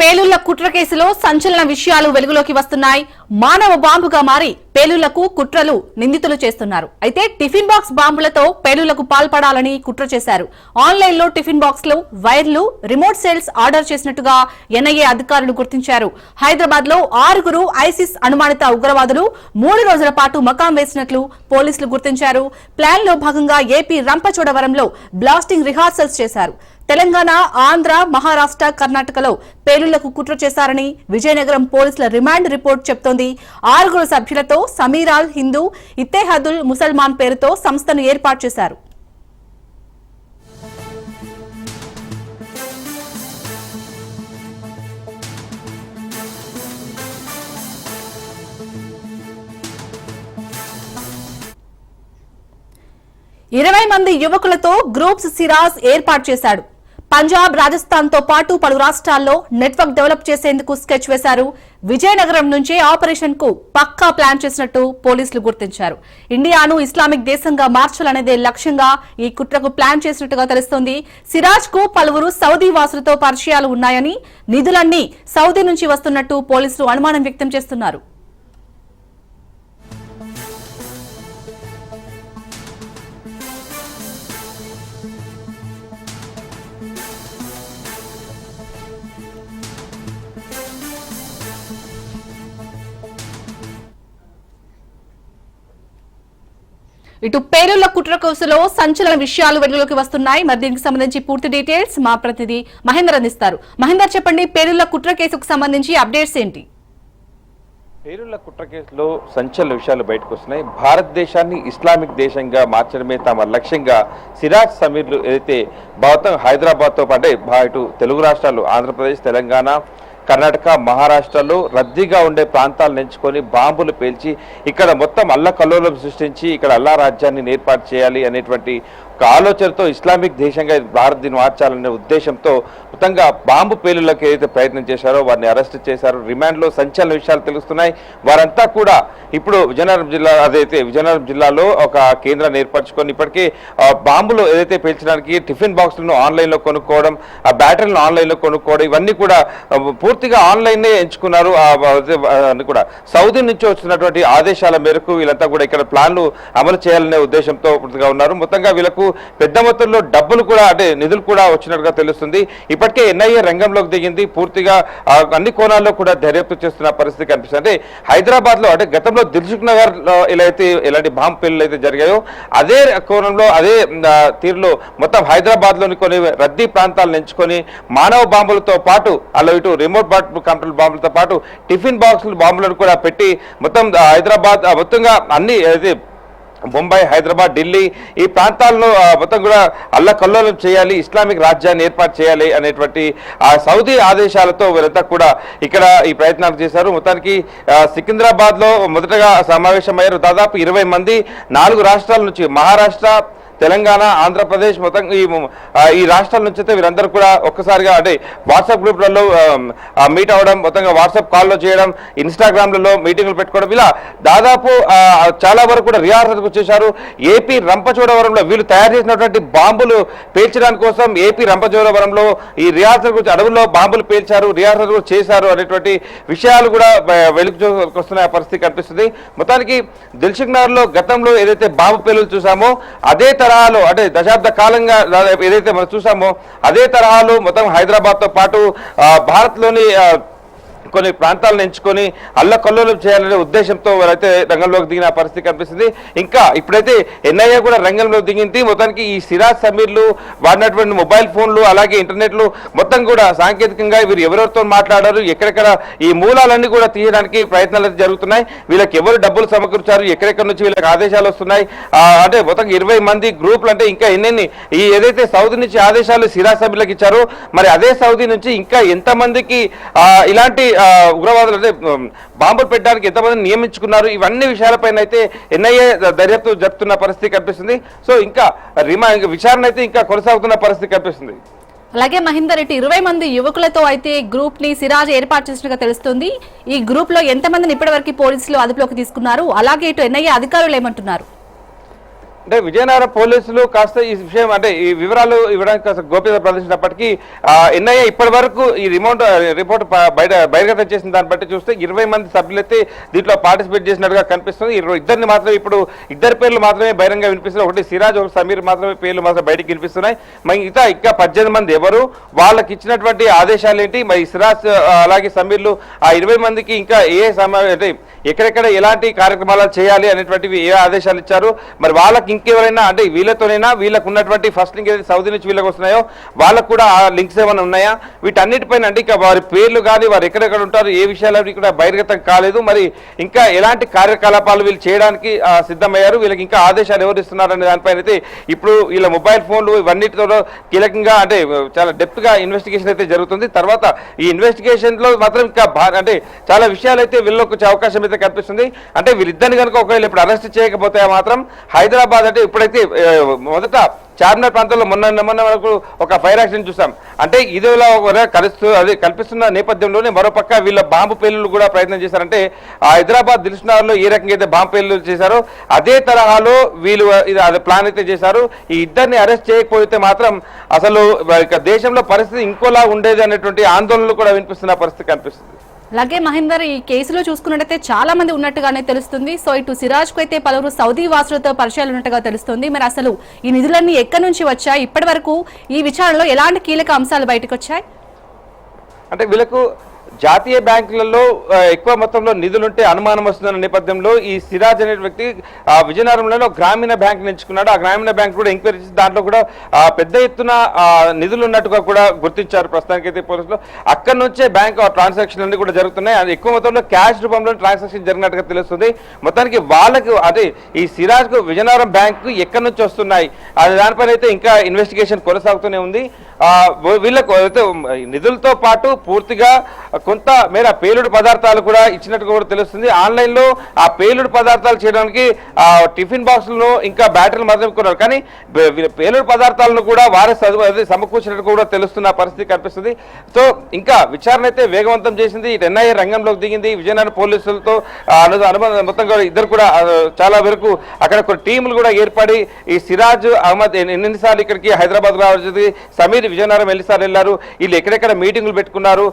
పేలుళ్ల కుట్ర కేసులో సంచలన విషయాలు వెలుగులోకి వస్తున్నాయి. మానవ బాంబుగా మారి పేలుళ్లకు కుట్రలు నిందితులు చేస్తున్నారు. అయితే టిఫిన్ బాక్స్ బాంబులతో పేలుళ్లకు పాల్పడాలని కుట్ర చేశారు. ఆన్లైన్ లో టిఫిన్ బాక్స్ లో వైర్లు, రిమోట్ సెల్స్ ఆర్డర్ చేసినట్టుగా ఎన్ఐఏ అధికారులు గుర్తించారు. హైదరాబాద్ లో 6 ఐసిస్ అనుమానిత ఉగ్రవాదులు 3 రోజుల పాటు మకాం వేసినట్లు పోలీసులు గుర్తించారు. ప్లాన్ లో భాగంగా ఏపీ రంపచోడవరంలో బ్లాస్టింగ్ రిహార్సల్స్ చేశారు. తెలంగాణ, ఆంధ్ర, మహారాష్ట్ర, కర్ణాటకలో పేలుళ్లకు కుట్ర చేశారని విజయనగరం పోలీసుల రిమాండ్ రిపోర్ట్ చెబుతోంది. 6 సభ్యులతో సమీరాల్ హిందూ ఇత్తేహాదుల్ ముసల్మాన్ పేరుతో సంస్థను ఏర్పాటు చేశారు. ఇరవై మంది యువకులతో గ్రూప్స్ సిరాజ్ ఏర్పాటు చేశాడు. పంజాబ్, రాజస్థాన్ తో పాటు పలు రాష్ట్రాల్లో నెట్వర్క్ డెవలప్ చేసేందుకు స్కెచ్ వేశారు. విజయనగరం నుంచే ఆపరేషన్ కు పక్కా ప్లాన్ చేసినట్టు పోలీసులు గుర్తించారు. ఇండియాను ఇస్లామిక్ దేశంగా మార్చాలనేదే లక్ష్యంగా ఈ కుట్రకు ప్లాన్ చేసినట్టుగా తెలుస్తోంది. సిరాజ్ కు పలువురు సౌదీ వాసులతో పరిచయాలు ఉన్నాయని, నిధులన్నీ సౌదీ నుంచి వస్తున్నట్టు పోలీసులు అనుమానం వ్యక్తం చేస్తున్నారు. ఇటు పేలుళ్ల కుట్ర కేసులో సంచలన విషయాలు వెలుగులోకి వస్తున్నాయి. మరి దీనికి సంబంధించి పూర్తి డీటెయిల్స్ మా ప్రతినిధి మహేందర్ అందిస్తారు. మహేందర్, చెప్పండి, పేలుళ్ల కుట్ర కేసుకు సంబంధించి అప్డేట్స్ ఏంటి? పేలుళ్ల కుట్ర కేసులో సంచలన విషయాలు బయటకు వస్తున్నాయి. భారతదేశాన్ని ఇస్లామిక్ దేశంగా మార్చడమే తమ లక్ష్యంగా సిరాజ్ సమీర్లు ఏదైతే మొత్తం హైదరాబాద్తో పాటే ఇటు తెలుగు రాష్ట్రాలు ఆంధ్రప్రదేశ్, తెలంగాణ, కర్ణాటక, మహారాష్ట్రలో రద్దీగా ఉండే ప్రాంతాలను ఎంచుకొని బాంబులు పేల్చి ఇక్కడ మొత్తం అల్లకల్లోలం సృష్టించి ఇక్కడ అల్లా రాజ్యాన్ని ఏర్పాటు చేయాలి అనేటువంటి ఒక ఆలోచనతో ఇస్లామిక్ దేశంగా భారత్ని మార్చాలనే ఉద్దేశంతో మొత్తంగా బాంబు పేలుళ్లకు ఏదైతే ప్రయత్నం చేశారో వారిని అరెస్ట్ చేశారు. రిమాండ్లో సంచలన విషయాలు తెలుస్తున్నాయి. వారంతా కూడా ఇప్పుడు విజయనగరం జిల్లాలో ఒక కేంద్రాన్ని ఏర్పరచుకొని ఇప్పటికే బాంబులు ఏదైతే పేల్చడానికి టిఫిన్ బాక్సులను ఆన్లైన్లో కొనుక్కోవడం, ఆ బ్యాటరీలను ఆన్లైన్లో కొనుక్కోవడం, ఇవన్నీ కూడా పూర్తిగా ఆన్లైన్నే ఎంచుకున్నారు. కూడా సౌదీ నుంచి వస్తున్నటువంటి ఆదేశాల మేరకు వీళ్ళంతా కూడా ఇక్కడ ప్లాన్లు అమలు చేయాలనే ఉద్దేశంతో పూర్తిగా ఉన్నారు. మొత్తంగా వీళ్ళకు పెద్ద మొత్తంలో డబ్బులు కూడా నిధులు కూడా వచ్చినట్టుగా తెలుస్తుంది. ఇప్పటికే ఎన్ఐఏ రంగంలోకి దిగింది. పూర్తిగా అన్ని కోణాల్లో కూడా దర్యాప్తు చేస్తున్న పరిస్థితి కనిపిస్తుంది. అంటే హైదరాబాద్ లో గతంలో దిల్సుఖ్ నగర్ లో ఇలాంటి బాంబు పేలులు అయితే జరిగాయో అదే కోణంలో అదే తీరులో మొత్తం హైదరాబాద్ లోని కొన్ని రద్దీ ప్రాంతాలను ఎంచుకొని మానవ బాంబులతో పాటు ఇటు రిమోట్ కంట్రోల్ బాంబులతో పాటు టిఫిన్ బాక్స్ బాంబులను కూడా పెట్టి మొత్తం హైదరాబాద్ మొత్తంగా అన్ని ముంబై, హైదరాబాద్, ఢిల్లీ ఈ ప్రాంతాలను మొత్తం కూడా అల్లకల్లోలం చేయాలి, ఇస్లామిక్ రాజ్యాన్ని ఏర్పాటు చేయాలి అనేటువంటి సౌదీ ఆదేశాలతో వీరంతా కూడా ఇక్కడ ఈ ప్రయత్నాలు చేశారు. మొత్తానికి సికింద్రాబాద్ లో మొదటగా సమావేశమయ్యారు. దాదాపు 20 మంది 4 రాష్ట్రాల నుంచి మహారాష్ట్ర, తెలంగాణ, ఆంధ్రప్రదేశ్ మొత్తం ఈ రాష్ట్రాల నుంచి అయితే వీరందరూ కూడా ఒక్కసారిగా వాట్సాప్ గ్రూప్లలో మీట్ అవ్వడం, మొత్తంగా వాట్సాప్ కాల్లో చేయడం, ఇన్స్టాగ్రామ్లలో మీటింగ్లు పెట్టుకోవడం, ఇలా దాదాపు చాలా వరకు కూడా రిహార్సల్కి వచ్చేశారు. ఏపీ రంపచోడవరంలో వీళ్ళు తయారు చేసినటువంటి బాంబులు పేల్చడానికి కోసం ఏపీ రంపచోడవరంలో ఈ రిహార్సల్ గురించి అడవుల్లో బాంబులు పేల్చారు, రిహార్సల్ కూడా చేశారు అనేటువంటి విషయాలు కూడా వెలుగులోకి వస్తున్న పరిస్థితి కనిపిస్తుంది. మొత్తానికి దిల్సుఖ్ నగర్ లో గతంలో ఏదైతే బాంబు పేలులు చూసామో అదే తరహాలో దశాబ్ద కాలంగా ఏదైతే మనం చూసామో అదే తరహాలో మొత్తం హైదరాబాద్ తో పాటు భారత్ లోని కొన్ని ప్రాంతాలను ఎంచుకొని అల్లకల్లోలం చేయాలనే ఉద్దేశంతో వారైతే రంగంలోకి దిగిన పరిస్థితి కనిపిస్తుంది. ఇంకా ఇప్పుడైతే ఎన్ఐఏ కూడా రంగంలో దిగింది. మొత్తానికి ఈ సిరాజ్ సమీర్లు వాడినటువంటి మొబైల్ ఫోన్లు అలాగే ఇంటర్నెట్లు మొత్తం కూడా సాంకేతికంగా వీరు ఎవరెవరితో మాట్లాడారు, ఎక్కడెక్కడ ఈ మూలాలన్నీ కూడా తీయడానికి ప్రయత్నాలు అయితే జరుగుతున్నాయి. వీళ్ళకి ఎవరు డబ్బులు సమకూర్చారు, ఎక్కడెక్కడ నుంచి వీళ్ళకి ఆదేశాలు వస్తున్నాయి, అంటే మొత్తం 20 మంది గ్రూపులు, అంటే ఇంకా ఎన్నెన్ని ఈ ఏదైతే సౌదీ నుంచి ఆదేశాలు సిరాజ్ సమీర్లకు ఇచ్చారో మరి అదే సౌదీ నుంచి ఇంకా ఎంతమందికి ఇలాంటి ఉగ్రవాదులు అంటే బాంబులు పెట్టడానికి ఎంతమంది నియమించుకున్నారు, ఇవన్నీ విషయాలపైన అయితే ఎన్ఐఏ దర్యాప్తు జరుపుతున్న పరిస్థితి కనిపిస్తుంది. సో ఇంకా విచారణ అయితే ఇంకా కొనసాగుతున్న పరిస్థితి కనిపిస్తుంది. అలాగే మహేందర్, ఇటు 20 మంది యువకులతో అయితే గ్రూప్ ని సిరాజ్ ఏర్పాటు చేసినట్టుగా తెలుస్తుంది. ఈ గ్రూప్ లో ఎంతమందిని ఇప్పటివరకు పోలీసులు అదుపులోకి తీసుకున్నారు, అలాగే ఇటు ఎన్ఐఏ అధికారులు ఏమంటున్నారు? అంటే విజయనగరం పోలీసులు కాస్త ఈ విషయం అంటే ఈ వివరాలు ఇవ్వడానికి కాస్త గోప్యత ప్రదర్శించినప్పటికీ ఎన్ఐఏ ఇప్పటి వరకు ఈ రిపోర్ట్ బహిర్గతం చేసిన దాన్ని బట్టి చూస్తే 20 మంది సభ్యులైతే దీంట్లో పార్టిసిపేట్ చేసినట్టుగా కనిపిస్తుంది. ఇద్దరిని మాత్రమే ఇప్పుడు ఇద్దరు పేర్లు మాత్రమే బహిరంగ వినిపిస్తున్నాయి. ఒకటి సిరాజ్, ఒకటి సమీర్ మాత్రమే పేర్లు మాత్రం బయటకు వినిపిస్తున్నాయి. మరి ఇంకా 18 మంది ఎవరు, వాళ్ళకి ఇచ్చినటువంటి ఆదేశాలు ఏంటి, మరి సిరాజ్ అలాగే సమీర్లు ఆ 20 మందికి ఇంకా అంటే ఎక్కడెక్కడ ఎలాంటి కార్యక్రమాలు చేయాలి అనేటువంటివి ఏ ఆదేశాలు ఇచ్చారు, మరి వాళ్ళకి ఇంకెవరైనా అంటే వీళ్ళతోనైనా వీళ్ళకు ఉన్నటువంటి ఫస్ట్ లింక్ ఏదైతే సౌదీ నుంచి వీళ్ళకి వస్తున్నాయో వాళ్ళకు కూడా ఆ లింక్స్ ఏమైనా ఉన్నాయా, వీటన్నిటిపైన అంటే ఇంకా వారి పేర్లు కానీ వారు ఎక్కడెక్కడ ఉంటారు ఏ విషయాలు కూడా బహిర్గతం కాలేదు. మరి ఇంకా ఎలాంటి కార్యకలాపాలు వీళ్ళు చేయడానికి సిద్ధమయ్యారు, వీళ్ళకి ఇంకా ఆదేశాలు ఎవరు ఇస్తున్నారనే దానిపైన అయితే ఇప్పుడు వీళ్ళ మొబైల్ ఫోన్లు ఇవన్నిటితో కీలకంగా అంటే చాలా డెప్త్ గా ఇన్వెస్టిగేషన్ అయితే జరుగుతుంది. తర్వాత ఈ ఇన్వెస్టిగేషన్ లో మాత్రం ఇంకా అంటే చాలా విషయాలు అయితే వీళ్ళకి వచ్చే అవకాశం అయితే కనిపిస్తుంది. అంటే వీళ్ళిద్దరిని కనుక ఒకవేళ ఇప్పుడు అరెస్ట్ చేయకపోతే మాత్రం హైదరాబాద్ అంటే ఇప్పుడైతే మొదట చార్మినార్ ప్రాంతంలో మొన్న వరకు ఒక ఫైర్ యాక్సిడెంట్ చూసాం. అంటే ఇదిలా కల్పిస్తున్న నేపథ్యంలోనే మరోపక్క వీళ్ళ బాంబు పేలులు కూడా ప్రయత్నం చేశారంటే హైదరాబాద్ దిల్సుఖ్నగర్లో ఏ రకంగా అయితే బాంబు పేలులు చేశారో అదే తరహాలో వీళ్ళు అది ప్లాన్ అయితే చేశారు. ఈ ఇద్దరిని అరెస్ట్ చేయకపోతే మాత్రం అసలు దేశంలో పరిస్థితి ఇంకోలా ఉండేది అనేటువంటి ఆందోళనలు కూడా వినిపిస్తున్న పరిస్థితి కనిపిస్తుంది. అలాగే మహేందర్, ఈ కేసులో చూసుకున్నట్టయితే చాలా మంది ఉన్నట్టుగానే తెలుస్తుంది. సో ఇటు సిరాజ్ కు అయితే పలువురు సౌదీ వాసులతో పరిచయాలు ఉన్నట్టుగా తెలుస్తుంది. మరి అసలు ఈ నిధులన్నీ ఎక్కడి నుంచి వచ్చాయి, ఇప్పటి వరకు ఈ విచారణలో ఎలాంటి కీలక అంశాలు బయటకు వచ్చాయి? అంటే వీళ్ళకు జాతీయ బ్యాంకులలో ఎక్కువ మొత్తంలో నిధులుంటే అనుమానం వస్తున్న నేపథ్యంలో ఈ సిరాజ్ అనే వ్యక్తి విజయనగరంలో గ్రామీణ బ్యాంక్ ఎంచుకున్నాడు. ఆ గ్రామీణ బ్యాంక్ కూడా ఎంక్వైరీ చేసి దాంట్లో కూడా పెద్ద ఎత్తున నిధులు ఉన్నట్టుగా కూడా గుర్తించారు ప్రస్తుతానికైతే పోలీసులు. అక్కడి నుంచే బ్యాంక్ ట్రాన్సాక్షన్ అన్ని కూడా జరుగుతున్నాయి. అది ఎక్కువ మొత్తంలో క్యాష్ రూపంలో ట్రాన్సాక్షన్ జరిగినట్టుగా తెలుస్తుంది. మొత్తానికి వాళ్ళకు అంటే ఈ సిరాజ్ కు విజయనగరం బ్యాంకు ఎక్కడి నుంచి వస్తున్నాయి అది దానిపైన అయితే ఇంకా ఇన్వెస్టిగేషన్ కొనసాగుతూనే ఉంది. వీళ్ళకు అయితే నిధులతో పాటు పూర్తిగా కొంత మేర పేలుడు పదార్థాలు కూడా ఇచ్చినట్టుగా కూడా తెలుస్తుంది. ఆన్లైన్లో ఆ పేలుడు పదార్థాలు చేయడానికి టిఫిన్ బాక్సులను ఇంకా బ్యాటరీలు మాత్రమే కొన్నారు. కానీ పేలుడు పదార్థాలను కూడా వారే సమకూర్చినట్టు కూడా తెలుస్తున్న పరిస్థితి కనిపిస్తుంది. సో ఇంకా విచారణ అయితే వేగవంతం చేసింది. ఎన్ఐఏ రంగంలోకి దిగింది. విజయనగరం పోలీసులతో అనుబంధం మొత్తం ఇద్దరు కూడా చాలా వరకు అక్కడ కొన్ని టీములు కూడా ఏర్పడి ఈ సిరాజ్ అహ్మద్ ఎన్నిసార్లు ఇక్కడికి హైదరాబాద్ రావాల్సింది, సమీర్ విజయనగరం ఎన్నిసార్లు వెళ్ళారు, వీళ్ళు ఎక్కడెక్కడ మీటింగులు పెట్టుకున్నారు,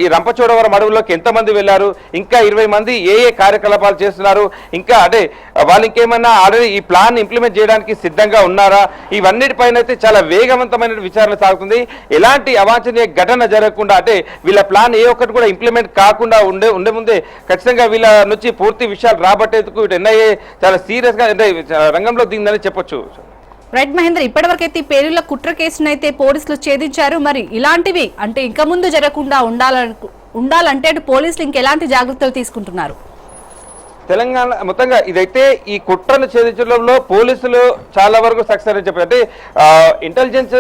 ఈ రంపచోడవరం అడవుల్లోకి ఎంతమంది వెళ్ళారు, ఇంకా 20 మంది ఏ కార్యకలాపాలు చేస్తున్నారు, ఇంకా అంటే వాళ్ళు ఇంకేమన్నా ఆల్రెడీ ఈ ప్లాన్ ఇంప్లిమెంట్ చేయడానికి సిద్ధంగా ఉన్నారా, ఇవన్నిటిపైన అయితే చాలా వేగవంతమైన విచారణ సాగుతుంది. ఎలాంటి అవాంఛనీయ ఘటన జరగకుండా అంటే వీళ్ళ ప్లాన్ ఏ ఒక్కటి కూడా ఇంప్లిమెంట్ కాకుండా ఉండే ముందే ఖచ్చితంగా వీళ్ళ నుంచి పూర్తి విషయాలు రాబట్టేందుకు ఎన్ఐఏ చాలా సీరియస్ గా రంగంలో దిగిందని చెప్పొచ్చు. రైట్ మహేందర్, ఇప్పటివరకు అయితే పేలుళ్ల కుట్ర కేసును అయితే పోలీసులు ఛేదించారు. మరి ఇలాంటివి అంటే ఇంకా ముందు జరగకుండా ఉండాలంటే అటు పోలీసులు ఇంకెలాంటి జాగ్రత్తలు తీసుకుంటున్నారు? తెలంగాణ మొత్తంగా ఇదైతే ఈ కుట్రను ఛేదించడంలో పోలీసులు చాలా వరకు సక్సెస్ అని చెప్పారు. అంటే ఇంటెలిజెన్స్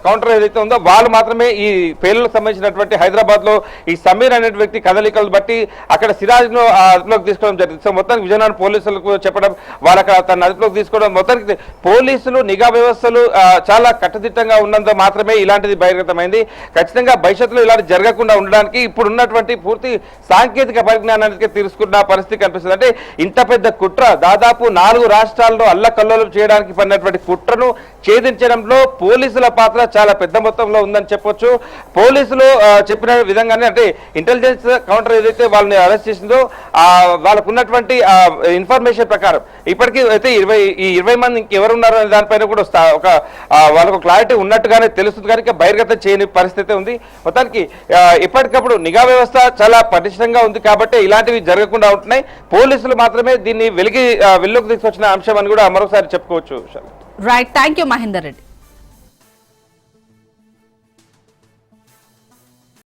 కౌంటర్ ఏదైతే ఉందో వాళ్ళు మాత్రమే ఈ పేలులకు సంబంధించినటువంటి హైదరాబాద్ లో ఈ సమీర్ అనే వ్యక్తి కదలికలు బట్టి అక్కడ సిరాజ్ ను అదుపులోకి తీసుకోవడం జరిగింది. సో మొత్తానికి విజయనగరం పోలీసులకు చెప్పడం, వాళ్ళు అక్కడ తన అదుపులోకి తీసుకోవడం, మొత్తానికి పోలీసులు నిఘా వ్యవస్థలు చాలా కట్టుదిట్టంగా ఉన్నందుకు మాత్రమే ఇలాంటిది బహిర్గతమైంది. ఖచ్చితంగా భవిష్యత్తులో ఇలాంటి జరగకుండా ఉండడానికి ఇప్పుడు ఉన్నటువంటి పూర్తి సాంకేతిక పరిజ్ఞానానికి తీసుకున్న పరిస్థితి కనిపిస్తుంది. అంటే ఇంత పెద్ద కుట్ర దాదాపు 4 రాష్ట్రాల్లో అల్లకల్లోలం చేయడానికి పడినటువంటి కుట్రను ఛేదించడంలో పోలీసుల పాత్ర చాలా పెద్ద మొత్తంలో ఉందని చెప్పొచ్చు. పోలీసులు చెప్పిన విధంగానే అంటే ఇంటెలిజెన్స్ కౌంటర్ ఏదైతే వాళ్ళని అరెస్ట్ చేసిందో వాళ్ళకు ఉన్నటువంటి ఇన్ఫర్మేషన్ ప్రకారం ఇప్పటికీ అయితే 20 మంది ఇంకెవరు ఉన్నారు అనే దానిపైన కూడా ఒక వాళ్ళకు క్లారిటీ ఉన్నట్టుగానే తెలుస్తుంది. కానీ బహిర్గతం చేయని పరిస్థితి ఉంది. మొత్తానికి ఎప్పటికప్పుడు నిఘా వ్యవస్థ చాలా పటిష్టంగా ఉంది కాబట్టి ఇలాంటివి జరగకుండా ఉంటున్నాయి. పోలీసులు మాత్రమే దీన్ని వెలుగులోకి తీసుకొచ్చిన అంశం అని కూడా మరోసారి చెప్పుకోవచ్చు. Right, thank you Mahender Reddy.